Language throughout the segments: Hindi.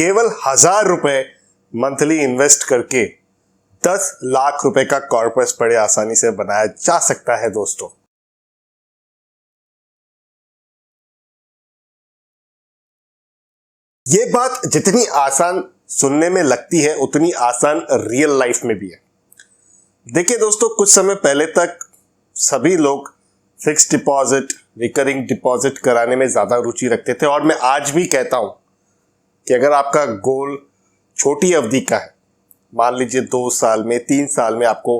केवल 1000 रुपए मंथली इन्वेस्ट करके 10 लाख रुपए का कॉर्पस बड़े आसानी से बनाया जा सकता है दोस्तों। ये बात जितनी आसान सुनने में लगती है उतनी आसान रियल लाइफ में भी है। देखिए दोस्तों, कुछ समय पहले तक सभी लोग फिक्स डिपॉजिट, रिकरिंग डिपॉजिट कराने में ज्यादा रुचि रखते थे और मैं आज भी कहता हूं कि अगर आपका गोल छोटी अवधि का है, मान लीजिए 2 साल में, 3 साल में आपको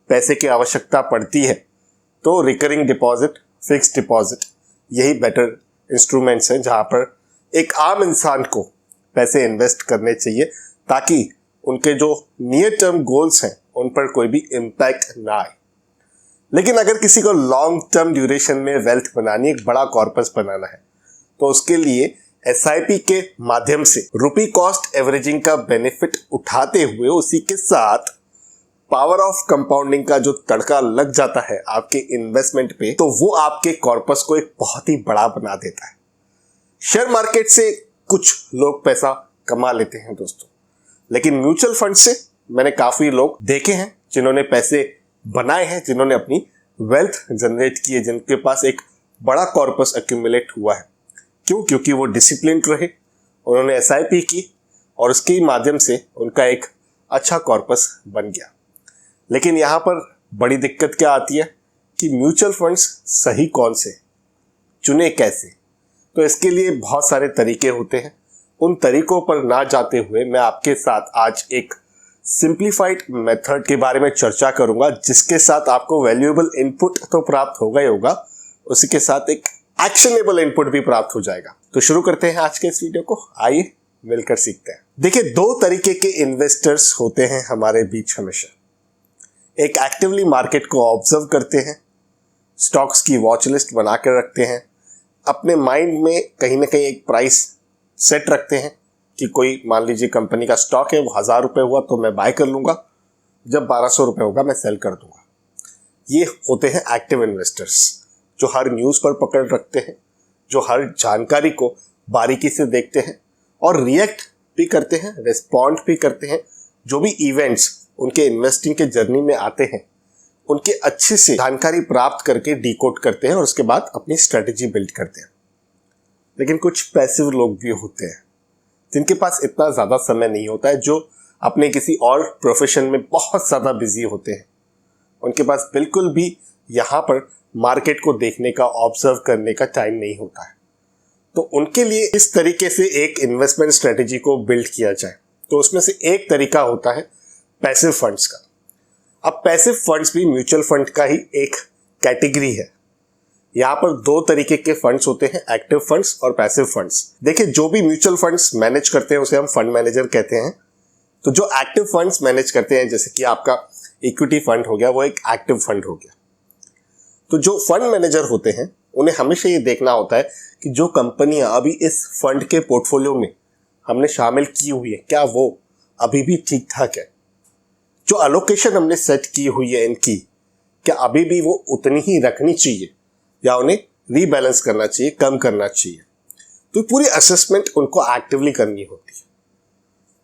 पैसे की आवश्यकता पड़ती है, तो रिकरिंग डिपॉजिट, फिक्स डिपॉजिट यही बेटर इंस्ट्रूमेंट्स हैं जहां पर एक आम इंसान को पैसे इन्वेस्ट करने चाहिए ताकि उनके जो नियर टर्म गोल्स हैं उन पर कोई भी इम्पैक्ट ना आए। लेकिन अगर किसी को लॉन्ग टर्म ड्यूरेशन में वेल्थ बनानी, एक बड़ा कॉर्पस बनाना है, तो उसके लिए एसआईपी के माध्यम से रुपी कॉस्ट एवरेजिंग का बेनिफिट उठाते हुए उसी के साथ पावर ऑफ कंपाउंडिंग का जो तड़का लग जाता है आपके इन्वेस्टमेंट पे, तो वो आपके कॉर्पस को एक बहुत ही बड़ा बना देता है। शेयर मार्केट से कुछ लोग पैसा कमा लेते हैं दोस्तों, लेकिन म्यूचुअल फंड से मैंने काफी लोग देखे हैं जिन्होंने पैसे बनाए हैं, जिन्होंने अपनी वेल्थ जनरेट की है, जिनके पास एक बड़ा कॉर्पस एक्यूमुलेट हुआ है। क्यों? क्योंकि वो डिसिप्लिन्ड रहे, उन्होंने एसआईपी की और उसके माध्यम से उनका एक अच्छा कॉर्पस बन गया। लेकिन यहाँ पर बड़ी दिक्कत क्या आती है कि म्यूचुअल फंड्स सही कौन से, चुने कैसे? तो इसके लिए बहुत सारे तरीके होते हैं। उन तरीकों पर ना जाते हुए मैं आपके साथ आज एक सिंप्लीफाइड मेथड के बारे में चर्चा करूंगा, जिसके साथ आपको वैल्यूएबल इनपुट तो प्राप्त होगा ही होगा, उसी के साथ एक एक्शनेबल इनपुट भी प्राप्त हो जाएगा। तो शुरू करते हैं आज के इस वीडियो को, आइए मिलकर सीखते हैं। देखिए, 2 तरीके के इन्वेस्टर्स होते हैं हमारे बीच हमेशा। एक एक्टिवली मार्केट को ऑब्जर्व करते हैं, स्टॉक्स की वॉच लिस्ट बना कर रखते हैं, अपने माइंड में कहीं ना कहीं एक प्राइस सेट रखते हैं कि कोई, मान लीजिए कंपनी का स्टॉक है, वो 1000 रुपए हुआ तो मैं बाय कर लूंगा, जब 1200 रुपए होगा मैं सेल कर दूंगा। ये होते हैं एक्टिव इन्वेस्टर्स, जो हर न्यूज पर पकड़ रखते हैं, जो हर जानकारी को बारीकी से देखते हैं और रिएक्ट भी करते हैं, रिस्पॉन्ड भी करते हैं। जो भी इवेंट्स उनके इन्वेस्टिंग के जर्नी में आते हैं उनके अच्छे से जानकारी प्राप्त करके डिकोड करते हैं और उसके बाद अपनी स्ट्रेटेजी बिल्ड करते हैं। लेकिन कुछ पैसिव लोग भी होते हैं जिनके पास इतना ज्यादा समय नहीं होता है, जो अपने किसी और प्रोफेशन में बहुत ज्यादा बिजी होते हैं। उनके पास बिल्कुल भी यहाँ पर मार्केट को देखने का, ऑब्जर्व करने का टाइम नहीं होता है। तो उनके लिए इस तरीके से एक इन्वेस्टमेंट स्ट्रेटेजी को बिल्ड किया जाए, तो उसमें से एक तरीका होता है पैसिव फंड्स का। अब पैसिव फंड्स भी म्यूचुअल फंड का ही एक कैटेगरी है। यहाँ पर 2 तरीके के फंड्स होते हैं, एक्टिव फंड्स और पैसिव फंड्स। देखिए, जो भी म्यूचुअल फंड्स मैनेज करते हैं उसे हम फंड मैनेजर कहते हैं। तो जो एक्टिव फंड्स मैनेज करते हैं, जैसे कि आपका इक्विटी फंड हो गया, वो एक एक्टिव फंड हो गया। तो जो फंड मैनेजर होते हैं उन्हें हमेशा ये देखना होता है कि जो कंपनियां अभी इस फंड के पोर्टफोलियो में हमने शामिल की हुई है, क्या वो अभी भी ठीक ठाक है? जो एलोकेशन हमने सेट की हुई है इनकी, क्या अभी भी वो उतनी ही रखनी चाहिए या उन्हें रीबैलेंस करना चाहिए, कम करना चाहिए? तो पूरी असेसमेंट उनको एक्टिवली करनी होती है।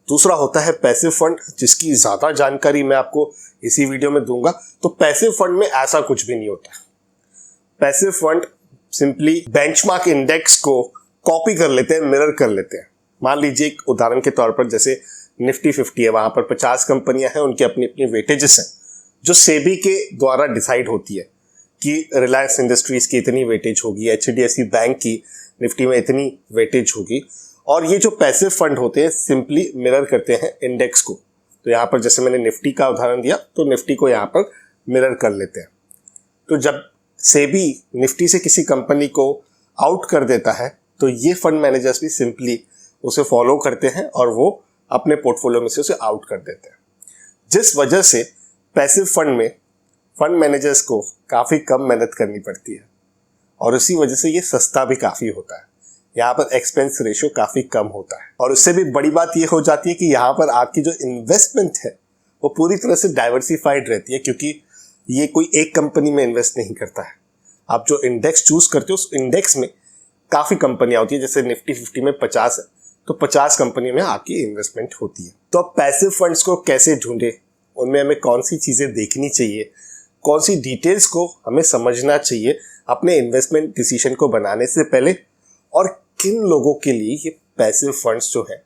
दूसरा होता है पैसिव फंड, जिसकी ज्यादा जानकारी मैं आपको इसी वीडियो में दूंगा। तो पैसिव फंड में ऐसा कुछ भी नहीं होता। Passive fund simply benchmark index को कॉपी कर लेते हैं, मिरर कर लेते हैं। मान लीजिए एक उदाहरण के तौर पर जैसे निफ्टी 50 है, वहां पर 50 कंपनियां हैं, उनकी अपनी अपनी वेटेजेस हैं जो सेबी के द्वारा डिसाइड होती है कि रिलायंस इंडस्ट्रीज की इतनी वेटेज होगी, एचडीएफसी बैंक की निफ्टी में इतनी वेटेज होगी। और ये जो पैसिव फंड होते हैं सिंपली मिरर करते हैं इंडेक्स को। तो यहाँ पर जैसे मैंने निफ्टी का उदाहरण दिया, तो निफ्टी को यहाँ पर मिरर कर लेते हैं। तो जब सेबी निफ्टी से किसी कंपनी को आउट कर देता है, तो ये फंड मैनेजर्स भी सिंपली उसे फॉलो करते हैं और वो अपने पोर्टफोलियो में से उसे आउट कर देते हैं। जिस वजह से पैसिव फंड में फंड मैनेजर्स को काफी कम मेहनत करनी पड़ती है और उसी वजह से ये सस्ता भी काफी होता है। यहाँ पर एक्सपेंस रेशियो काफी कम होता है और उससे भी बड़ी बात ये हो जाती है कि यहाँ पर आपकी जो इन्वेस्टमेंट है वो पूरी तरह से डाइवर्सिफाइड रहती है, क्योंकि ये कोई एक कंपनी में इन्वेस्ट नहीं करता है। आप जो इंडेक्स चूज करते हो उस इंडेक्स में काफी कंपनियां होती है। जैसे निफ्टी 50 में 50 है तो 50 कंपनी में आपकी इन्वेस्टमेंट होती है। तो अब पैसिव फंड्स को कैसे ढूंढे, उनमें हमें कौन सी चीज़ें देखनी चाहिए, कौन सी डिटेल्स को हमें समझना चाहिए अपने इन्वेस्टमेंट डिसीजन को बनाने से पहले, और किन लोगों के लिए ये पैसिव फंड्स जो है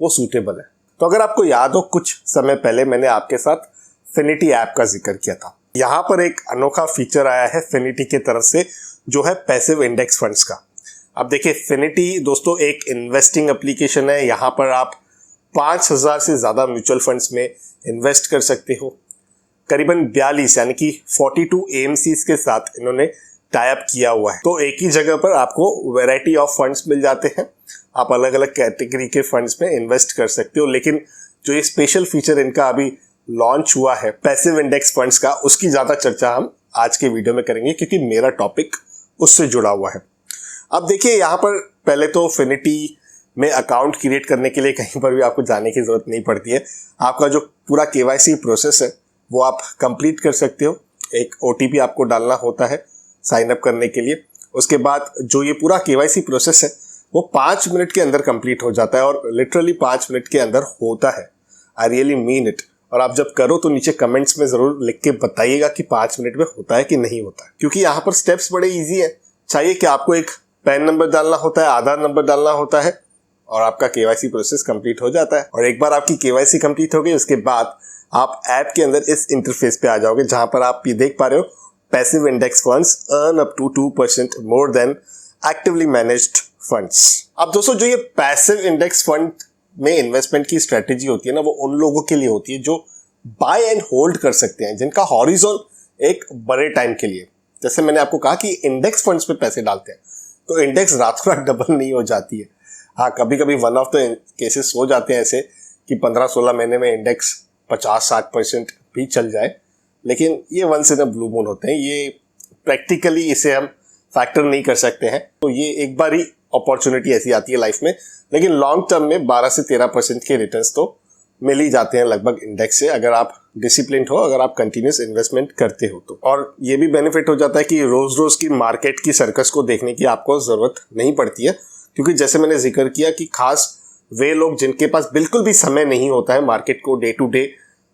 वो सूटेबल है। तो अगर आपको याद हो, कुछ समय पहले मैंने आपके साथ फिनिटी ऐप का जिक्र किया था। यहाँ पर एक अनोखा फीचर आया है फिनिटी की तरफ से, जो है पैसिव इंडेक्स फंड्स का। अब देखिए, फिनिटी दोस्तों एक इन्वेस्टिंग एप्लीकेशन है। यहाँ पर आप 5000 से ज़्यादा म्यूचुअल फंड्स में इन्वेस्ट कर सकते हो। करीबन 42 यानी कि 42 AMCs के साथ इन्होंने टाई अप किया हुआ है। तो एक ही जगह पर आपको वैरायटी ऑफ फंड्स मिल जाते हैं, आप अलग अलग कैटेगरी के फंड्स में इन्वेस्ट कर सकते हो। लेकिन जो ये स्पेशल फीचर इनका अभी लॉन्च हुआ है पैसिव इंडेक्स फंड्स का, उसकी ज़्यादा चर्चा हम आज के वीडियो में करेंगे, क्योंकि मेरा टॉपिक उससे जुड़ा हुआ है। अब देखिए, यहाँ पर पहले तो फिनिटी में अकाउंट क्रिएट करने के लिए कहीं पर भी आपको जाने की ज़रूरत नहीं पड़ती है। आपका जो पूरा KYC प्रोसेस है वो आप कंप्लीट कर सकते हो। एक OTP आपको डालना होता है साइन अप करने के लिए। उसके बाद जो ये पूरा KYC प्रोसेस है वो 5 मिनट के अंदर कंप्लीट हो जाता है, और लिटरली 5 मिनट के अंदर होता है। I really mean it. और आप जब करो तो नीचे कमेंट्स में ज़रूर लिख के बताइएगा कि 5 मिनट में होता है कि नहीं होता है, क्योंकि यहाँ पर स्टेप्स बड़े ईजी हैं। चाहिए कि आपको एक पैन नंबर डालना होता है, आधार नंबर डालना होता है, और आपका KYC प्रोसेस कंप्लीट हो जाता है। और एक बार आपकी KYC कंप्लीट हो गई, उसके बाद आप ऐप के अंदर इस इंटरफेस पे आ जाओगे, जहां पर आप ये देख पा रहे हो, passive index funds earn up to 2% more than actively managed funds. अब दोस्तों, जो ये पैसिव इंडेक्स फंड में इन्वेस्टमेंट की स्ट्रेटेजी होती है ना, वो उन लोगों के लिए होती है जो बाय एंड होल्ड कर सकते हैं, जिनका हॉरिजॉन एक बड़े टाइम के लिए। जैसे मैंने आपको कहा कि इंडेक्स फंड्स पे पैसे डालते हैं, तो इंडेक्स रातों रात डबल नहीं हो जाती है। हाँ, कभी कभी वन ऑफ द केसेस हो जाते हैं ऐसे कि 15-16 महीने में इंडेक्स 50-60% भी चल जाए, लेकिन ये once in a blue moon होते हैं। ये प्रैक्टिकली इसे हम फैक्टर नहीं कर सकते हैं। तो ये एक बार ही अपॉर्चुनिटी ऐसी आती है लाइफ में, लेकिन लॉन्ग टर्म में 12 से 13% के रिटर्न्स तो मिल ही जाते हैं लगभग इंडेक्स से, अगर आप डिसिप्लिन हो, अगर आप कंटिन्यूस इन्वेस्टमेंट करते हो तो। और ये भी बेनिफिट हो जाता है कि रोज रोज की मार्केट की सर्कस को देखने की आपको जरूरत नहीं पड़ती है, क्योंकि जैसे मैंने जिक्र किया कि खास वे लोग जिनके पास बिल्कुल भी समय नहीं होता है मार्केट को डे टू डे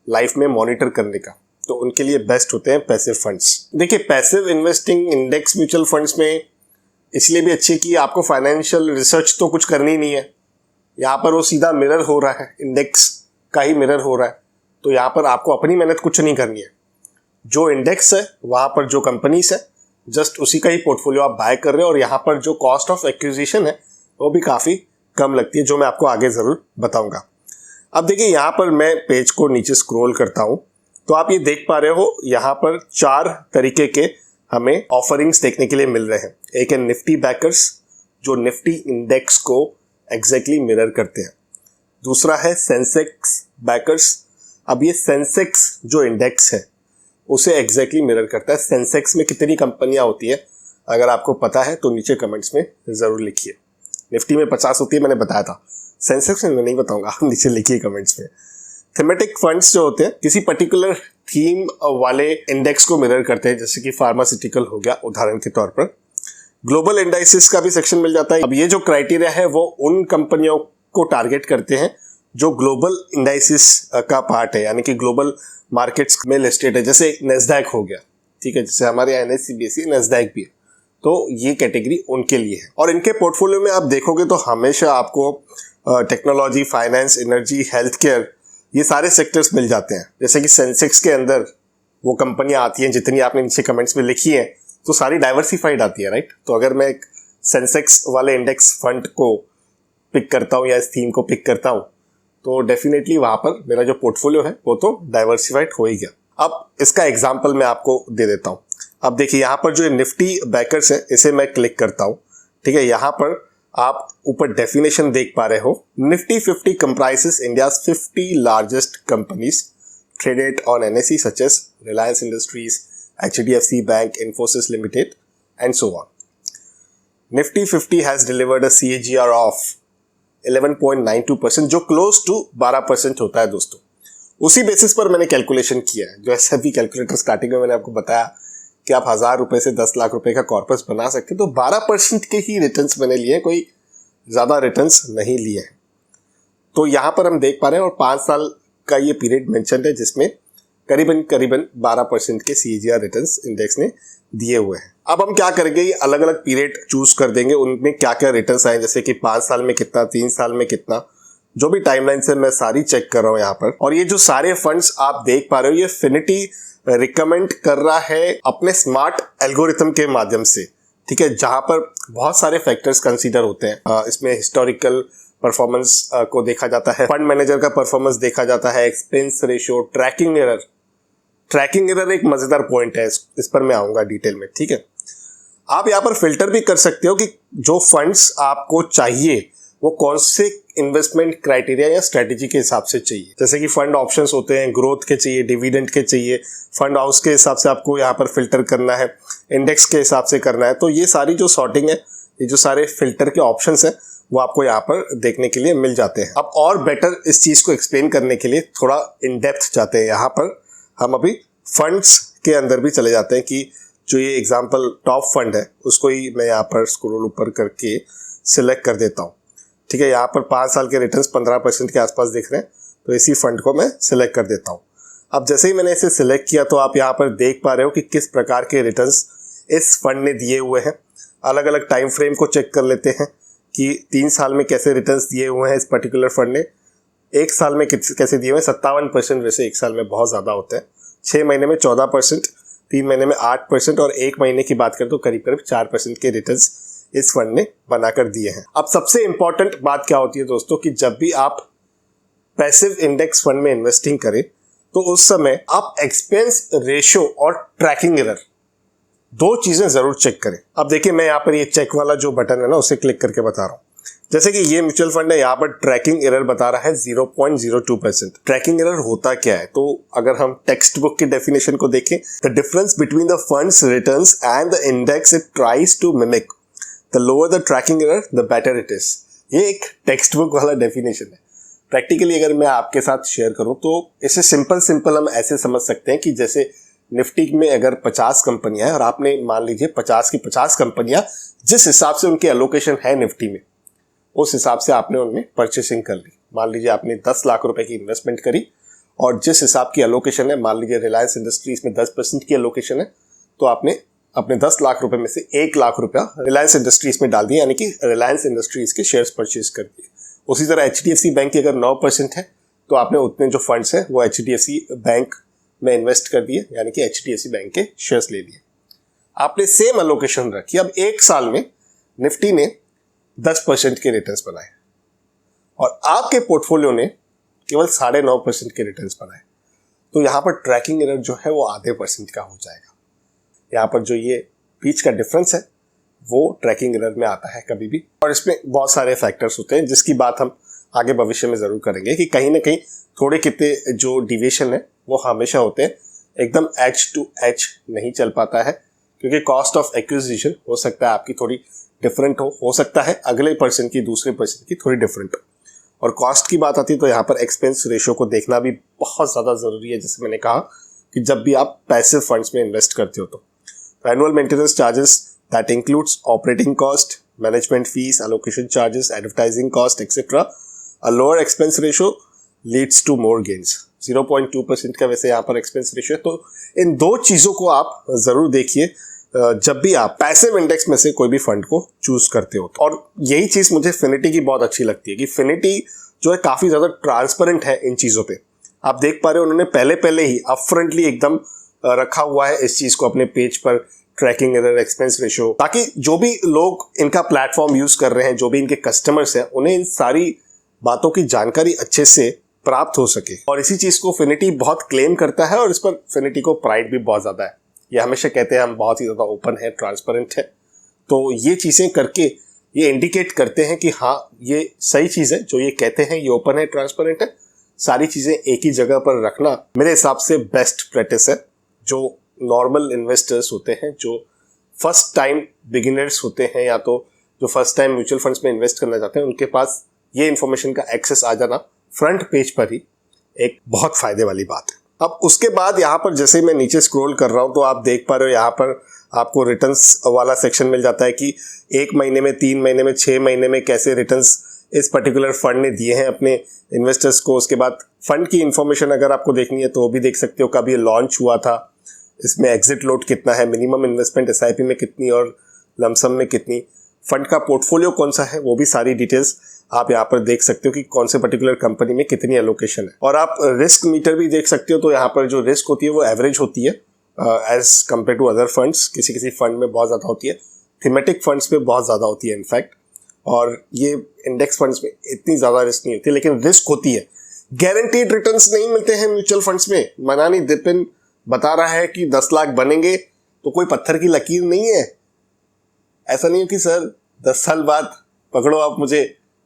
लाइफ में मॉनिटर करने का, तो उनके लिए बेस्ट होते हैं पैसिव फंड्स। देखिए, passive investing index mutual funds में इसलिए भी अच्छी कि आपको फाइनेंशियल रिसर्च तो कुछ करनी नहीं है। यहाँ पर वो सीधा मिरर हो रहा है, इंडेक्स का ही मिरर हो रहा है। तो यहाँ पर आपको अपनी मेहनत कुछ नहीं करनी है। जो इंडेक्स है वहाँ पर जो कंपनीज है, जस्ट उसी का ही पोर्टफोलियो आप बाय कर रहे हो, और यहाँ पर जो कॉस्ट ऑफ एक्विजिशन है वो भी काफ़ी कम लगती है, जो मैं आपको आगे ज़रूर बताऊंगा। अब देखिए, यहाँ पर मैं पेज को नीचे स्क्रॉल करता हूँ, तो आप ये देख पा रहे हो, यहाँ पर 4 तरीके के हमें ऑफरिंग्स देखने के लिए मिल रहे हैं। एक है निफ्टी बैकर्स, जो निफ्टी इंडेक्स को एग्जैक्टली मिरर करते हैं। दूसरा है सेंसेक्स बैकर्स। अब ये सेंसेक्स जो इंडेक्स है उसे एग्जैक्टली मिरर करता है। सेंसेक्स में कितनी कंपनियां होती है, अगर आपको पता है तो नीचे कमेंट्स में ज़रूर लिखिए। निफ्टी में 50 होती है, मैंने बताया था। सेंसेक्स में मैं नहीं बताऊंगा, आप नीचे लिखिए कमेंट्स में। थीमेटिक फंड्स जो होते हैं किसी पर्टिकुलर थीम वाले इंडेक्स को मिरर करते हैं, जैसे कि फार्मास्यूटिकल हो गया उदाहरण के तौर पर। ग्लोबल इंडाइसिस का भी सेक्शन मिल जाता है। अब ये जो क्राइटेरिया है वो उन कंपनियों को टारगेट करते हैं जो ग्लोबल इंडाइसिस का पार्ट है, यानी कि ग्लोबल मार्केट्स में लिस्टेड है। जैसे नेस्डैक हो गया, ठीक है, जैसे हमारे यहाँ NSE BSE नेस्डैक भी है, तो ये कैटेगरी उनके लिए है। और इनके पोर्टफोलियो में आप देखोगे तो हमेशा आपको technology, finance, energy, health care, ये सारे सेक्टर्स मिल जाते हैं। जैसे कि सेंसेक्स के अंदर वो कंपनियां आती हैं जितनी आपने नीचे कमेंट्स में लिखी हैं, तो सारी डाइवर्सिफाइड आती है, राइट। तो अगर मैं एक सेंसेक्स वाले इंडेक्स फंड को पिक करता हूँ या इस थीम को पिक करता हूँ, तो डेफिनेटली वहाँ पर मेरा जो पोर्टफोलियो है वो तो डाइवर्सिफाइड हो ही गया। अब इसका एग्जाम्पल मैं आपको दे देता हूँ। अब देखिए, यहाँ पर जो निफ्टी बैकर्स है इसे मैं क्लिक करता हूँ, ठीक है। यहाँ पर आप ऊपर डेफिनेशन देख पा रहे हो। Nifty 50 comprises India's 50 largest companies traded on NSE such as Reliance Industries, HDFC Bank, Infosys Limited, and so on. Nifty 50 has delivered a CAGR of 11.92%, जो क्लोज टू 12% होता है दोस्तों। उसी बेसिस पर मैंने कैलकुलेशन किया है, जो ऐसा भी कैलकुलेटर स्टार्टिंग में मैंने आपको बताया कि आप 1000 रुपए से 10 लाख रुपए का कॉर्पस बना सकते हैं, तो 12% के ही रिटर्न्स मैंने लिए, कोई ज़्यादा रिटर्न्स नहीं लिए हैं। तो यहाँ पर हम देख पा रहे हैं और 5 साल का ये पीरियड मेंशन है जिसमें करीबन 12% के CAGR रिटर्न्स इंडेक्स ने दिए हुए हैं। अब हम क्या करेंगे, ये अलग अलग पीरियड चूज कर देंगे, उनमें क्या क्या रिटर्न्स आए, जैसे कि 5 साल में कितना, 3 साल में कितना, जो भी टाइमलाइन से मैं सारी चेक कर रहा हूँ यहाँ पर। और ये जो सारे फंड्स आप देख पा रहे हो, ये फिनिटी रिकमेंड कर रहा है अपने स्मार्ट एल्गोरिथम के माध्यम से, ठीक है, जहां पर बहुत सारे फैक्टर्स कंसीडर होते हैं। इसमें हिस्टोरिकल परफॉर्मेंस को देखा जाता है, फंड मैनेजर का परफॉर्मेंस देखा जाता है, एक्सपेंस रेशियो, ट्रैकिंग एरर एक मजेदार पॉइंट है, इस पर मैं आऊंगा डिटेल में, ठीक है। आप यहाँ पर फिल्टर भी कर सकते हो कि जो फंड्स आपको चाहिए वो कौन से इन्वेस्टमेंट क्राइटेरिया या स्ट्रेटेजी के हिसाब से चाहिए। जैसे कि फंड ऑप्शंस होते हैं, ग्रोथ के चाहिए, डिविडेंड के चाहिए, फंड हाउस के हिसाब से आपको यहाँ पर फिल्टर करना है, इंडेक्स के हिसाब से करना है। तो ये सारी जो सॉर्टिंग है, ये जो सारे फिल्टर के ऑप्शंस हैं, वो आपको यहाँ पर देखने के लिए मिल जाते हैं। अब और बेटर इस चीज को एक्सप्लेन करने के लिए थोड़ा इन डेप्थ जाते हैं। यहाँ पर हम अभी फंड्स के अंदर भी चले जाते हैं कि जो ये एग्जाम्पल टॉप फंड है उसको ही मैं यहाँ पर स्क्रॉल ऊपर करके सिलेक्ट कर देता हूँ, ठीक है। यहाँ पर 5 साल के रिटर्न्स 15% के आसपास दिख रहे हैं, तो इसी फंड को मैं सिलेक्ट कर देता हूँ। अब जैसे ही मैंने इसे सिलेक्ट किया तो आप यहाँ पर देख पा रहे हो कि किस प्रकार के रिटर्न्स इस फंड ने दिए हुए हैं। अलग अलग टाइम फ्रेम को चेक कर लेते हैं कि 3 साल में कैसे रिटर्न्स दिए हुए हैं इस पर्टिकुलर फंड ने, 1 साल में कैसे दिए हुए हैं। 57% वैसे 1 साल में बहुत ज़्यादा होते हैं, 6 महीने में 14%, 3 महीने में 8% और 1 महीने की बात करें तो करीब करीब 4% के रिटर्न्स इस फंड ने बनाकर दिए हैं। अब सबसे इंपॉर्टेंट बात क्या होती है दोस्तों, कि जब भी आप पैसिव इंडेक्स फंड में इन्वेस्टिंग करें तो उस समय आप एक्सपेंस रेशियो और ट्रैकिंग एरर 2 चीजें जरूर चेक करें। अब देखिए, मैं यहाँ पर ये चेक वाला जो बटन है ना, उसे क्लिक करके बता रहा हूँ। जैसे कि ये म्यूचुअल फंड है, यहाँ पर ट्रैकिंग एरर बता रहा है 0.02%। ट्रैकिंग एरर होता क्या है, तो अगर हम टेक्स्ट बुक की डेफिनेशन को देखें, the difference between the funds returns and the index it tries to mimic, the lower the tracking error the better it is. ये एक टेक्स्ट बुक वाला डेफिनेशन है। प्रैक्टिकली अगर मैं आपके साथ शेयर करूं तो इसे सिंपल हम ऐसे समझ सकते हैं कि जैसे निफ्टी में अगर 50 कंपनियां हैं और आपने मान लीजिए 50 की 50 कंपनियां जिस हिसाब से उनकी एलोकेशन है निफ्टी में, उस हिसाब से आपने उनमें परचेसिंग कर ली। मान लीजिए आपने 10 लाख रुपए की इन्वेस्टमेंट करी और जिस हिसाब की एलोकेशन है, मान लीजिए रिलायंस इंडस्ट्रीज में 10% की एलोकेशन है, तो आपने अपने 10 लाख रुपए में से 1 लाख रुपया रिलायंस इंडस्ट्रीज में डाल दिया, यानी कि रिलायंस इंडस्ट्रीज के शेयर्स परचेज कर दिए। उसी तरह HDFC बैंक की अगर 9% है तो आपने उतने जो फंड्स हैं वो HDFC बैंक में इन्वेस्ट कर दिए, यानी कि HDFC बैंक के शेयर्स ले लिए। आपने सेम एलोकेशन रखी। अब 1 साल में निफ्टी ने 10% के रिटर्न्स बनाए और आपके पोर्टफोलियो ने केवल 9.5% के रिटर्न्स बनाए, तो यहाँ पर ट्रैकिंग एरर जो है वो आधे % का हो जाएगा। यहाँ पर जो ये बीच का डिफरेंस है वो ट्रैकिंग एरर में आता है कभी भी। और इसमें बहुत सारे फैक्टर्स होते हैं जिसकी बात हम आगे भविष्य में जरूर करेंगे कि कहीं ना कहीं थोड़े कितने जो डिविएशन है वो हमेशा होते हैं, एकदम एच टू एच नहीं चल पाता है, क्योंकि कॉस्ट ऑफ एक्विजिशन हो सकता है आपकी थोड़ी डिफरेंट हो सकता है अगले पर्सन की दूसरे पर्सन की थोड़ी डिफरेंट हो। और कॉस्ट की बात आती है तो यहाँ पर एक्सपेंस रेशियो को देखना भी बहुत ज़्यादा ज़रूरी है। जैसे मैंने कहा कि जब भी आप पैसिव फंड्स में इन्वेस्ट करते हो तो annual maintenance charges that includes operating cost, management fees, allocation charges, advertising cost etcetera. A lower expense ratio leads to more gains. 0.2% का वैसे यहाँ पर एक्सपेंस रेशियो है। तो इन 2 चीज़ों को आप ज़रूर देखिए जब भी आप पैसिव इंडेक्स में से कोई भी फंड को चूज करते हो। और यही चीज़ मुझे फिनिटी की बहुत अच्छी लगती है कि फिनिटी जो है काफ़ी ज़्यादा ट्रांसपेरेंट है इन चीज़ों पे। आप देख पा रहे हो उन्होंने पहले ही अपफ्रंटली एकदम रखा हुआ है इस चीज़ को अपने पेज पर, ट्रैकिंग एरर, एक्सपेंस रेशियो, ताकि जो भी लोग इनका प्लेटफॉर्म यूज कर रहे हैं, जो भी इनके कस्टमर्स हैं, उन्हें इन सारी बातों की जानकारी अच्छे से प्राप्त हो सके। और इसी चीज़ को फिनिटी बहुत क्लेम करता है और इस पर फिनिटी को प्राइड भी बहुत ज़्यादा है। ये हमेशा कहते हैं हम बहुत ही ज़्यादा ओपन है, ट्रांसपेरेंट है। तो ये चीज़ें करके ये इंडिकेट करते हैं कि हाँ ये सही चीज़ है, जो ये कहते हैं ये ओपन है, ट्रांसपेरेंट है। सारी चीज़ें एक ही जगह पर रखना मेरे हिसाब से बेस्ट प्रैक्टिस है। जो नॉर्मल इन्वेस्टर्स होते हैं, जो फर्स्ट टाइम बिगिनर्स होते हैं या तो जो फर्स्ट टाइम म्यूचुअल फंड्स में इन्वेस्ट करना चाहते हैं, उनके पास ये इन्फॉर्मेशन का एक्सेस आ जाना फ्रंट पेज पर ही एक बहुत फायदे वाली बात है। अब उसके बाद यहाँ पर जैसे मैं नीचे स्क्रॉल कर रहा हूँ तो आप देख पा रहे हो यहाँ पर आपको रिटर्न्स वाला सेक्शन मिल जाता है कि 1 महीने में, 3 महीने में, 6 महीने में कैसे रिटर्न्स इस पर्टिकुलर फंड ने दिए हैं अपने इन्वेस्टर्स को। उसके बाद फंड की इंफॉर्मेशन अगर आपको देखनी है तो वो भी देख सकते हो, कब ये लॉन्च हुआ था, इसमें एग्जिट लोड कितना है, मिनिमम इन्वेस्टमेंट एसआईपी में कितनी और लमसम में कितनी, फंड का पोर्टफोलियो कौन सा है, वो भी सारी डिटेल्स आप यहाँ पर देख सकते हो कि कौन से पर्टिकुलर कंपनी में कितनी एलोकेशन है। और आप रिस्क मीटर भी देख सकते हो, तो यहाँ पर जो रिस्क होती है वो एवरेज होती है as compared to other funds. किसी किसी फंड में बहुत ज़्यादा होती है, थीमेटिक फंड्स में बहुत ज़्यादा होती है इनफैक्ट, और ये इंडेक्स फंड्स में इतनी ज़्यादा रिस्क नहीं होती, लेकिन रिस्क होती है। गारंटीड रिटर्न्स नहीं मिलते हैं म्यूचुअल फंड्स में। मनानी दिपिन बता रहा है कि 10 लाख बनेंगे, तो कोई पत्थर की लकीर नहीं है। ऐसा नहीं है कि सर 10 साल बाद पकड़ो आप मुझे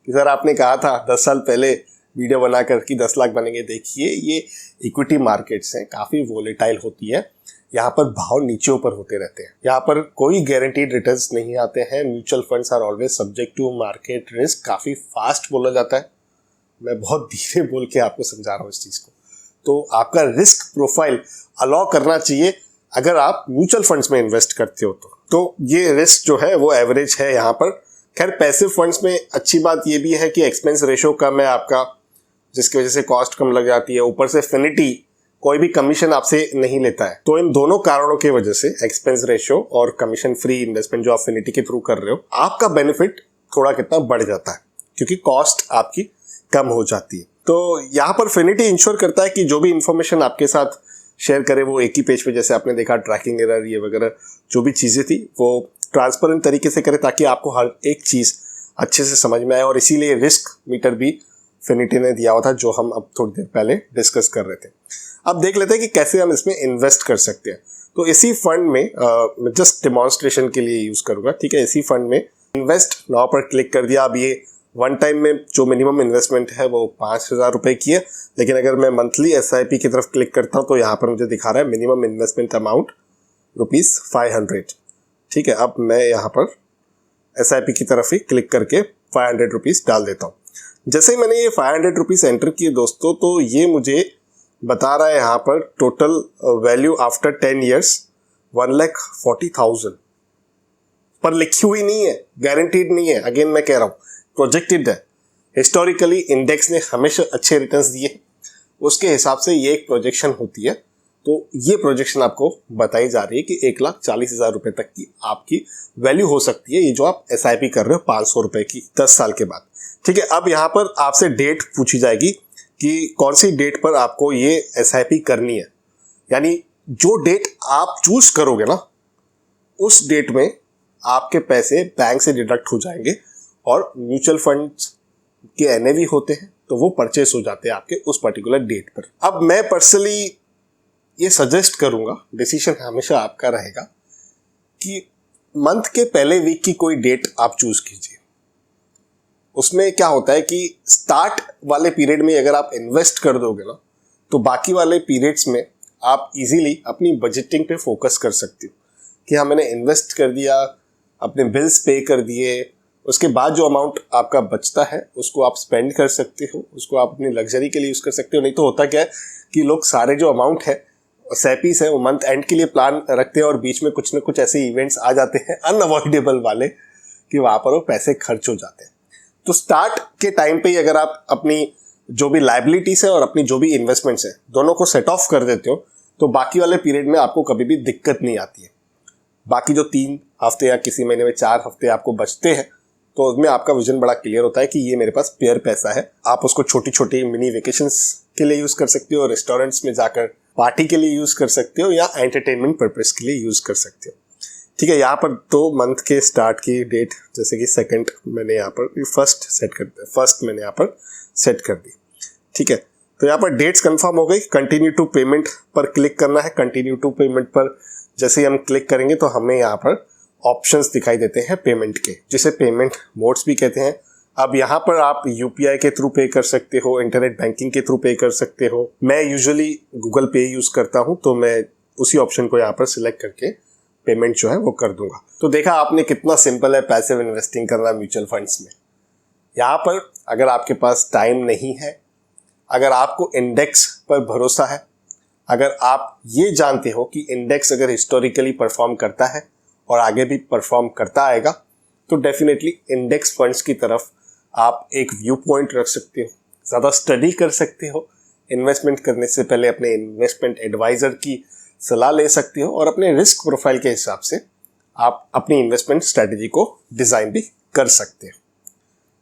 कि सर आपने कहा था 10 साल पहले वीडियो बनाकर कि 10 लाख बनेंगे। देखिए, ये इक्विटी मार्केट्स हैं, काफ़ी वोलेटाइल होती है, यहाँ पर भाव नीचे ऊपर होते रहते हैं, यहाँ पर कोई गारंटीड रिटर्न्स नहीं आते हैं। Mutual funds are always subject to market risk. काफ़ी फास्ट बोला जाता है, मैं बहुत धीरे बोल के आपको समझा रहा हूँ इस चीज़ को। तो आपका रिस्क प्रोफाइल अलाउ करना चाहिए अगर आप म्यूचुअल फंड्स में इन्वेस्ट करते हो तो ये रिस्क जो है वो एवरेज है यहाँ पर। खैर, पैसिव फंड्स में अच्छी बात ये भी है कि एक्सपेंस रेशो कम है आपका, जिसकी वजह से कॉस्ट कम लग जाती है। ऊपर से फिनिटी कोई भी कमीशन आपसे नहीं लेता है। तो इन दोनों कारणों की वजह से एक्सपेंस रेशो और कमीशन फ्री इन्वेस्टमेंट जो आप फिनिटी के थ्रू कर रहे हो, आपका बेनिफिट थोड़ा कितना बढ़ जाता है क्योंकि कॉस्ट आपकी कम हो जाती है। तो यहाँ पर फिनिटी इंश्योर करता है कि जो भी इंफॉर्मेशन आपके साथ शेयर करे वो एक ही पेज पे, जैसे आपने देखा ट्रैकिंग एरर ये वगैरह जो भी चीज़ें थी वो ट्रांसपेरेंट तरीके से करे, ताकि आपको हर एक चीज़ अच्छे से समझ में आए। और इसीलिए रिस्क मीटर भी फिनिटी ने दिया हुआ था, जो हम अब थोड़ी देर पहले डिस्कस कर रहे थे। अब देख लेते हैं कि कैसे हम इसमें इन्वेस्ट कर सकते हैं। तो इसी फंड में जस्ट डिमॉन्स्ट्रेशन के लिए यूज़ करूँगा, ठीक है। इसी फंड में इन्वेस्ट नाउ पर क्लिक कर दिया। अब ये वन टाइम में जो मिनिमम इन्वेस्टमेंट है वो 5,000 रुपये की है, लेकिन अगर मैं मंथली एसआईपी की तरफ क्लिक करता हूँ तो यहाँ पर मुझे दिखा रहा है मिनिमम इन्वेस्टमेंट अमाउंट ₹500, ठीक है। अब मैं यहाँ पर एसआईपी की तरफ ही क्लिक करके 500 रुपीज़ डाल देता हूँ। जैसे ही मैंने ये 500 रुपीज़ एंटर किए दोस्तों, तो ये मुझे बता रहा है यहाँ पर टोटल वैल्यू आफ्टर 10 ईयर्स 1,40,000, पर लिखी हुई नहीं है, गारंटीड नहीं है। अगेन मैं कह रहा हूँ, प्रोजेक्टेड है। हिस्टोरिकली इंडेक्स ने हमेशा अच्छे रिटर्न्स दिए, उसके हिसाब से ये एक प्रोजेक्शन होती है। तो ये प्रोजेक्शन आपको बताई जा रही है कि 1,40,000 रुपये तक की आपकी वैल्यू हो सकती है, ये जो आप एसआईपी कर रहे हो 500 रुपये की 10 साल के बाद, ठीक है। अब यहाँ पर आपसे डेट पूछी जाएगी कि कौन सी डेट पर आपको ये एसआईपी करनी है, यानी जो डेट आप चूज करोगे ना, उस डेट में आपके पैसे बैंक से डिडक्ट हो जाएंगे और म्यूचुअल फंड्स के एनएवी होते हैं, तो वो परचेस हो जाते हैं आपके उस पर्टिकुलर डेट पर। अब मैं पर्सनली ये सजेस्ट करूंगा, डिसीजन हमेशा आपका रहेगा, कि मंथ के पहले वीक की कोई डेट आप चूज कीजिए। उसमें क्या होता है कि स्टार्ट वाले पीरियड में अगर आप इन्वेस्ट कर दोगे ना, तो बाकी वाले पीरियड्स में आप इजीली अपनी बजटिंग पे फोकस कर सकते हो कि हाँ, मैंने इन्वेस्ट कर दिया, अपने बिल्स पे कर दिए, उसके बाद जो अमाउंट आपका बचता है उसको आप स्पेंड कर सकते हो, उसको आप अपनी लग्जरी के लिए यूज़ कर सकते हो। नहीं तो होता क्या है कि लोग सारे जो अमाउंट है सैपीस है वो मंथ एंड के लिए प्लान रखते हैं और बीच में कुछ ना कुछ ऐसे इवेंट्स आ जाते हैं अनअवॉइडेबल वाले कि वहाँ पर वो पैसे खर्च हो जाते हैं। तो स्टार्ट के टाइम पे ही अगर आप अपनी जो भी लाइबिलिटीज है और अपनी जो भी इन्वेस्टमेंट्स है दोनों को सेट ऑफ कर देते हो, तो बाकी वाले पीरियड में आपको कभी भी दिक्कत नहीं आती है। बाकी जो 3 हफ्ते या किसी महीने में 4 हफ्ते आपको बचते हैं, तो उसमें आपका विजन बड़ा क्लियर होता है कि ये मेरे पास स्पेयर पैसा है। आप उसको छोटी छोटी मिनी वेकेशंस के लिए यूज कर सकते हो, रेस्टोरेंट्स में जाकर पार्टी के लिए यूज कर सकते हो, या एंटरटेनमेंट पर्पस के लिए यूज कर सकते हो, ठीक है। यहाँ पर तो मंथ के स्टार्ट की डेट जैसे कि सेकंड मैंने यहाँ पर फर्स्ट मैंने यहाँ पर सेट कर दी, ठीक है। तो यहाँ पर डेट्स कंफर्म हो गई। कंटिन्यू टू पेमेंट पर क्लिक करना है। कंटिन्यू टू पेमेंट पर जैसे ही हम क्लिक करेंगे तो हमें यहाँ पर ऑप्शंस दिखाई देते हैं पेमेंट के, जिसे पेमेंट मोड्स भी कहते हैं। अब यहाँ पर आप यूपीआई के थ्रू पे कर सकते हो, इंटरनेट बैंकिंग के थ्रू पे कर सकते हो। मैं यूजुअली गूगल पे यूज करता हूँ, तो मैं उसी ऑप्शन को यहाँ पर सिलेक्ट करके पेमेंट जो है वो कर दूंगा। तो देखा आपने कितना सिंपल है पैसिव इन्वेस्टिंग करना म्यूचुअल फंड्स में। यहाँ पर अगर आपके पास टाइम नहीं है, अगर आपको इंडेक्स पर भरोसा है, अगर आप ये जानते हो कि इंडेक्स अगर हिस्टोरिकली परफॉर्म करता है और आगे भी परफॉर्म करता आएगा, तो डेफिनेटली इंडेक्स फंड्स की तरफ आप एक व्यू पॉइंट रख सकते हो, ज़्यादा स्टडी कर सकते हो, इन्वेस्टमेंट करने से पहले अपने इन्वेस्टमेंट एडवाइज़र की सलाह ले सकते हो और अपने रिस्क प्रोफाइल के हिसाब से आप अपनी इन्वेस्टमेंट स्ट्रैटेजी को डिज़ाइन भी कर सकते हो।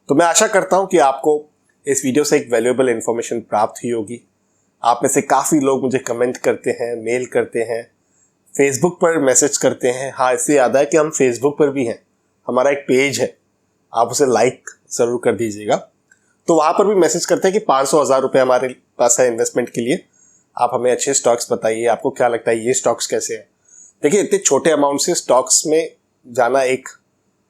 तो मैं आशा करता हूं कि आपको इस वीडियो से एक वैल्यूएबल इन्फॉर्मेशन प्राप्त हुई होगी। आप में से काफ़ी लोग मुझे कमेंट करते हैं, मेल करते हैं, फेसबुक पर मैसेज करते हैं। हाँ, इससे याद है कि हम फेसबुक पर भी हैं, हमारा एक पेज है, आप उसे लाइक ज़रूर कर दीजिएगा। तो वहाँ पर भी मैसेज करते हैं कि 500-1000 रुपये हमारे पास है इन्वेस्टमेंट के लिए, आप हमें अच्छे स्टॉक्स बताइए, आपको क्या लगता है ये स्टॉक्स कैसे हैं। देखिए, इतने छोटे अमाउंट से स्टॉक्स में जाना एक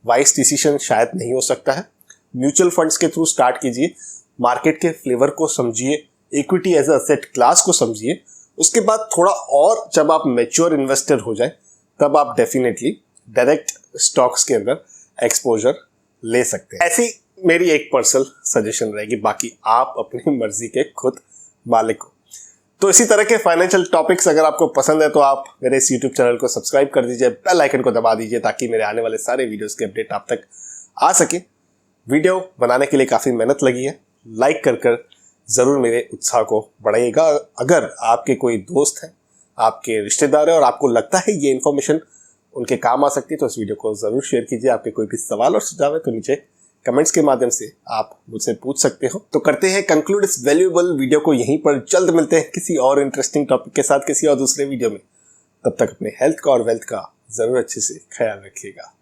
वाइज डिसीजन शायद नहीं हो सकता है। म्यूचुअल फंड्स के थ्रू स्टार्ट कीजिए, मार्केट के फ्लेवर को समझिए, equity as a asset class को समझिए। उसके बाद थोड़ा और जब आप मैच्योर इन्वेस्टर हो जाए तब आप डेफिनेटली डायरेक्ट स्टॉक्स के अंदर एक्सपोजर ले सकते हैं। ऐसी मेरी एक पर्सनल सजेशन रहेगी, बाकी आप अपनी मर्जी के खुद मालिक हो। तो इसी तरह के फाइनेंशियल टॉपिक्स अगर आपको पसंद है तो आप मेरे इस यूट्यूब चैनल को सब्सक्राइब कर दीजिए, बेल आइकन को दबा दीजिए ताकि मेरे आने वाले सारे वीडियोस के अपडेट आप तक आ सके। वीडियो बनाने के लिए काफ़ी मेहनत लगी है, लाइक कर ज़रूर मेरे उत्साह को बढ़ाइएगा। अगर आपके कोई दोस्त हैं, आपके रिश्तेदार हैं और आपको लगता है ये इन्फॉर्मेशन उनके काम आ सकती है तो इस वीडियो को ज़रूर शेयर कीजिए। आपके कोई भी सवाल और सुझाव है तो नीचे कमेंट्स के माध्यम से आप मुझसे पूछ सकते हो। तो करते हैं कंक्लूड इस वैल्यूएबल वीडियो को यहीं पर। जल्द मिलते हैं किसी और इंटरेस्टिंग टॉपिक के साथ किसी और दूसरे वीडियो में। तब तक अपने हेल्थ का और वेल्थ का ज़रूर अच्छे से ख्याल रखिएगा।